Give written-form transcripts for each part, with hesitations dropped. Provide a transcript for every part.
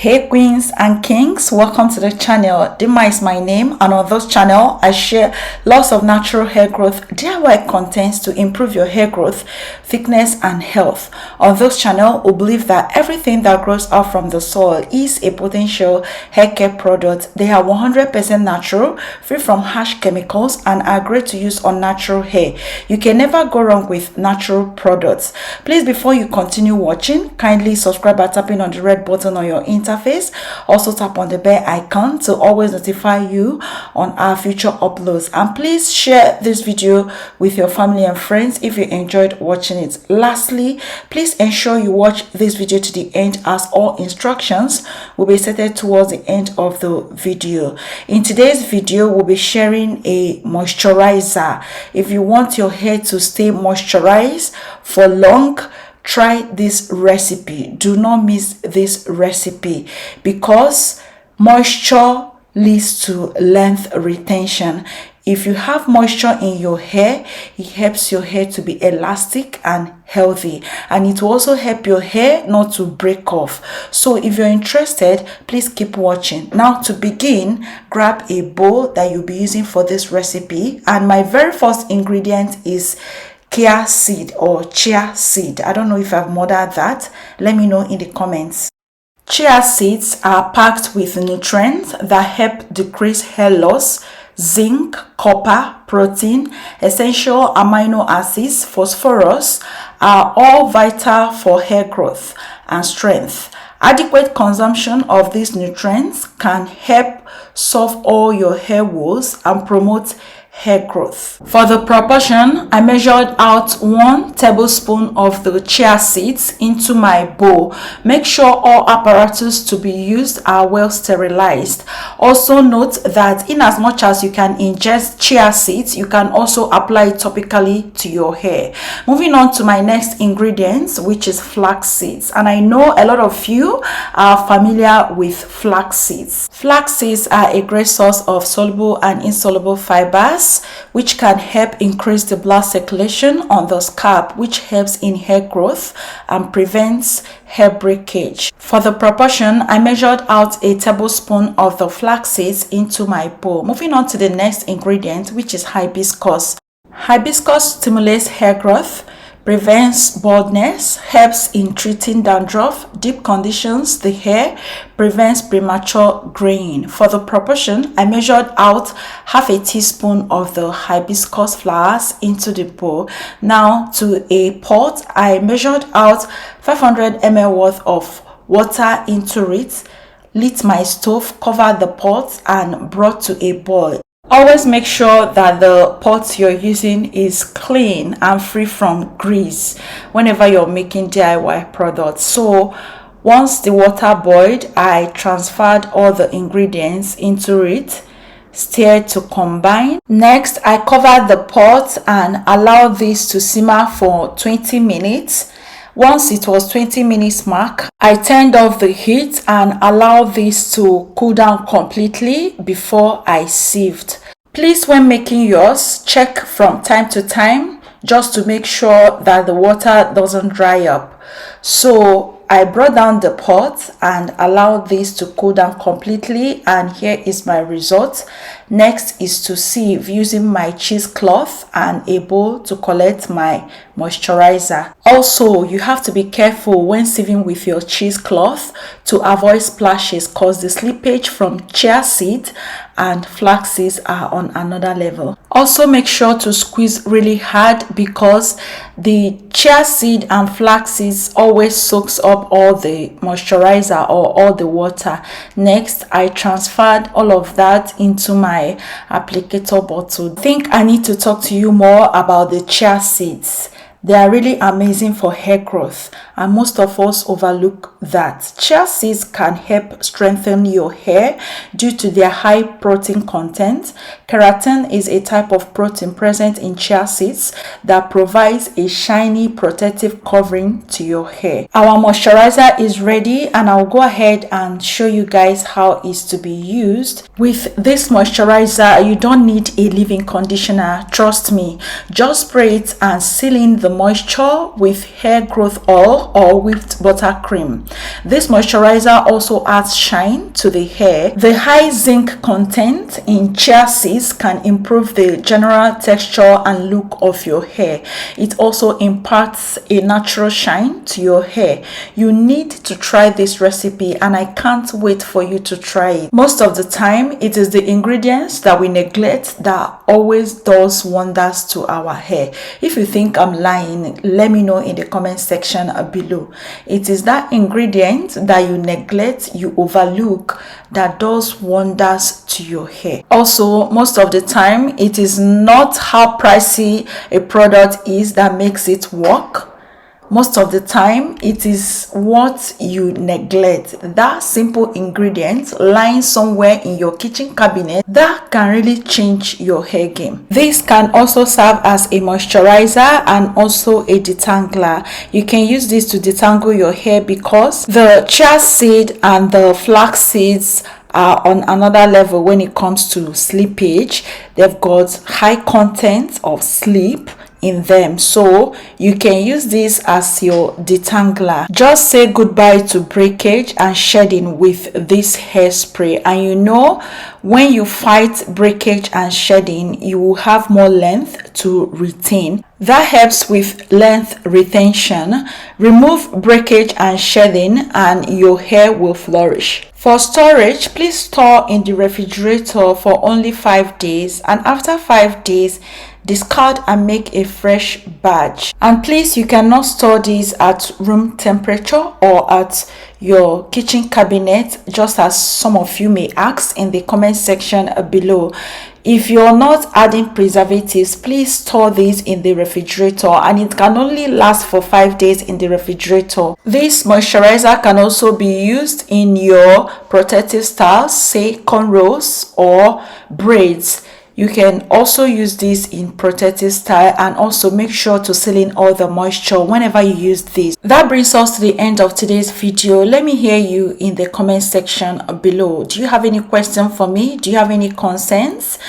Hey queens and kings, welcome to the channel. Dima is my name, and on this channel I share lots of natural hair growth DIY contents to improve your hair growth, thickness and health. On this channel we believe that everything that grows out from the soil is a potential hair care product. They are 100% natural, free from harsh chemicals, and are great to use on natural hair. You can never go wrong with natural products. Please, before you continue watching, kindly subscribe by tapping on the red button on your interface. Also tap on the bell icon to always notify you on our future uploads, and please share this video with your family and friends if you enjoyed watching it. Lastly, please ensure you watch this video to the end, as all instructions will be stated towards the end of the video. In today's video we'll be sharing a moisturizer. If you want your hair to stay moisturized for long, try this recipe. Do not miss this recipe, because moisture leads to length retention. If you have moisture in your hair, it helps your hair to be elastic and healthy, and it will also help your hair not to break off. So if you're interested, please keep watching. Now, to begin, grab a bowl that you'll be using for this recipe, and my very first ingredient is chia seed or chia seed. I don't know if I've murdered that. Let me know in the comments. Chia seeds are packed with nutrients that help decrease hair loss. Zinc, copper, protein, essential amino acids, phosphorus are all vital for hair growth and strength. Adequate consumption of these nutrients can help solve all your hair woes and promote hair growth. For the proportion, I measured out 1 tablespoon of the chia seeds into my bowl. Make sure all apparatus to be used are well sterilized. Also note that in as much as you can ingest chia seeds, you can also apply it topically to your hair. Moving on to my next ingredient, which is flax seeds, and I know a lot of you are familiar with flax seeds. Flax seeds are a great source of soluble and insoluble fibers, which can help increase the blood circulation on the scalp, which helps in hair growth and prevents hair breakage. For the proportion, I measured out a tablespoon of the flax seeds into my bowl. Moving on to the next ingredient, which is hibiscus. Hibiscus stimulates hair growth, prevents baldness, helps in treating dandruff, deep conditions the hair, prevents premature graying. For the proportion, I measured out half a teaspoon of the hibiscus flowers into the bowl. Now, to a pot, I measured out 500 ml worth of water into it, lit my stove, covered the pot, and brought to a boil. Always make sure that the pot you're using is clean and free from grease whenever you're making DIY products. So once the water boiled, I transferred all the ingredients into it, stirred to combine. Next, I covered the pot and allowed this to simmer for 20 minutes. Once it was 20 minutes mark, I turned off the heat and allowed this to cool down completely before I sieved. Please, when making yours, check from time to time just to make sure that the water doesn't dry up. So I brought down the pot and allowed this to cool down completely, and here is my result. Next is to sieve using my cheesecloth and a bowl to collect my moisturizer. Also, you have to be careful when sieving with your cheesecloth to avoid splashes, because the slippage from chia seed and flax seeds are on another level. Also, make sure to squeeze really hard, because the chia seed and flax seeds always soaks up all the moisturizer or all the water. Next, I transferred all of that into my applicator bottle. I think I need to talk to you more about the chia seeds. They are really amazing for hair growth, and most of us overlook that. Chia seeds can help strengthen your hair due to their high protein content. Keratin is a type of protein present in chia seeds that provides a shiny protective covering to your hair. Our moisturizer is ready, and I'll go ahead and show you guys how it's to be used. With this moisturizer, you don't need a leave-in conditioner. Trust me, just spray it and seal in the moisture with hair growth oil or with buttercream. This moisturizer also adds shine to the hair. The high zinc content in chia seeds can improve the general texture and look of your hair. It also imparts a natural shine to your hair. You need to try this recipe and I can't wait for you to try it. Most of the time, it is the ingredients that we neglect that always does wonders to our hair. If you think I'm lying, let me know in the comment section below. It is that ingredient that you neglect, you overlook, that does wonders to your hair. Also, most of the time, it is not how pricey a product is that makes it work. Most of the time, it is what you neglect. That simple ingredient lying somewhere in your kitchen cabinet that can really change your hair game. This can also serve as a moisturizer and also a detangler. You can use this to detangle your hair because the chia seed and the flax seeds are on another level when it comes to sleepage. They've got high content of sleep in them, so you can use this as your detangler. Just say goodbye to breakage and shedding with this hairspray, and you know, when you fight breakage and shedding, you will have more length to retain. That helps with length retention. Remove breakage and shedding and your hair will flourish. For storage, please store in the refrigerator for only 5 days, and after 5 days discard and make a fresh batch. And please, you cannot store these at room temperature or at your kitchen cabinet, just as some of you may ask in the comment section below. If you're not adding preservatives, please store these in the refrigerator, and it can only last for 5 days in the refrigerator. This moisturizer can also be used in your protective styles, say cornrows or braids. You can also use this in protective style, and also make sure to seal in all the moisture whenever you use this. That brings us to the end of today's video. Let me hear you in the comment section below. Do you have any question for me? Do you have any concerns?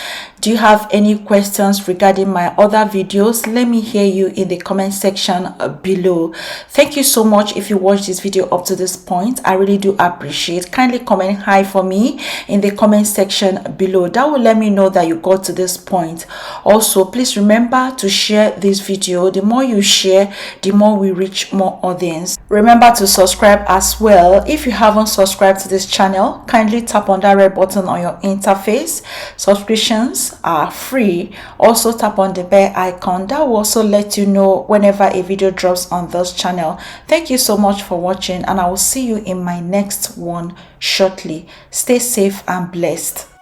Do you have any questions regarding my other videos? Let me hear you in the comment section below. Thank you so much if you watched this video up to this point. I really do appreciate. Kindly comment hi for me in the comment section below. That will let me know that you got to this point. Also, please remember to share this video. The more you share, the more we reach more audience. Remember to subscribe as well. If you haven't subscribed to this channel, kindly tap on that red button on your interface. Subscriptions are free. Also tap on the bell icon. That will also let you know whenever a video drops on this channel. Thank you so much for watching, and I will see you in my next one shortly. Stay safe and blessed.